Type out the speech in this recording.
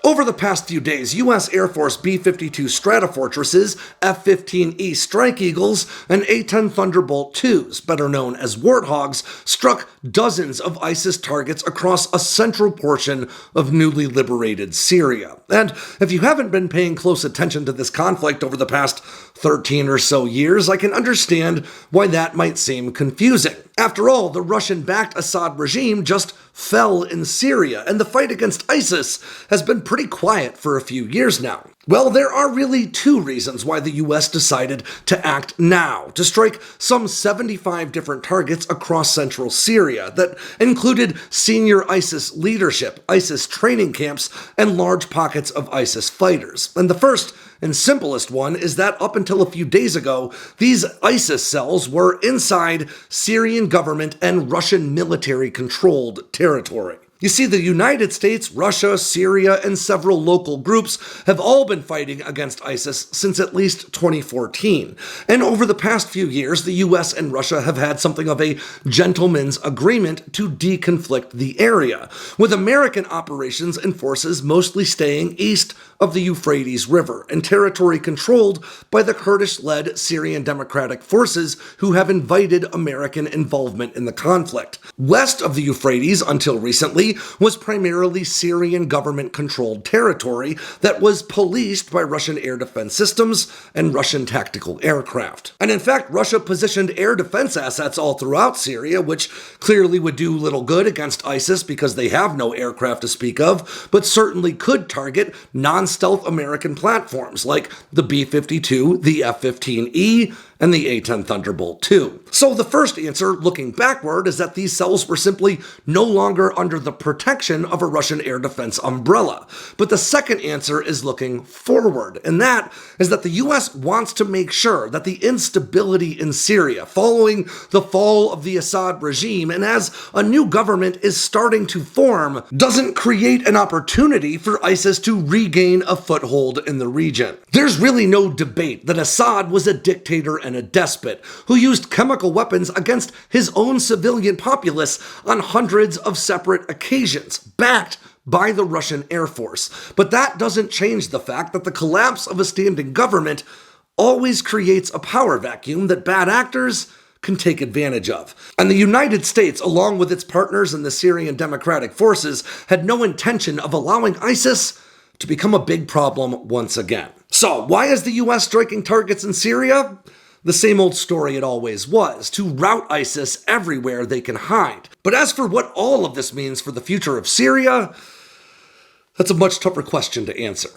Over the past few days, U.S. Air Force B-52 Stratofortresses, F-15E Strike Eagles, and A-10 Thunderbolt IIs, better known as Warthogs, struck dozens of ISIS targets across a central portion of newly liberated Syria. And if you haven't been paying close attention to this conflict over the past 13 or so years, I can understand why that might seem confusing. After all, the Russian-backed Assad regime just fell in Syria, and the fight against ISIS has been pretty quiet for a few years now. Well, there are really two reasons why the US decided to act now, to strike some 75 different targets across central Syria that included senior ISIS leadership, ISIS training camps, and large pockets of ISIS fighters. And the first and simplest one is that up until a few days ago, these ISIS cells were inside Syrian government and Russian military-controlled territory. You see, the United States, Russia, Syria, and several local groups have all been fighting against ISIS since at least 2014. And over the past few years, the US and Russia have had something of a gentleman's agreement to deconflict the area, with American operations and forces mostly staying east of the Euphrates River and territory controlled by the Kurdish-led Syrian Democratic Forces who have invited American involvement in the conflict. West of the Euphrates, until recently, was primarily Syrian government-controlled territory that was policed by Russian air defense systems and Russian tactical aircraft. And in fact, Russia positioned air defense assets all throughout Syria, which clearly would do little good against ISIS because they have no aircraft to speak of, but certainly could target non-stealth American platforms like the B-52, the F-15E, and the A-10 Thunderbolt II. So the first answer, looking backward, is that these cells were simply no longer under the protection of a Russian air defense umbrella. But the second answer is looking forward, and that is that the US wants to make sure that the instability in Syria following the fall of the Assad regime and as a new government is starting to form doesn't create an opportunity for ISIS to regain a foothold in the region. There's really no debate that Assad was a dictator and a despot who used chemical weapons against his own civilian populace on hundreds of separate occasions, backed by the Russian Air Force. But that doesn't change the fact that the collapse of a standing government always creates a power vacuum that bad actors can take advantage of. And the United States, along with its partners in the Syrian Democratic Forces, had no intention of allowing ISIS to become a big problem once again. So, why is the US striking targets in Syria? The same old story it always was, to rout ISIS everywhere they can hide. But as for what all of this means for the future of Syria, that's a much tougher question to answer.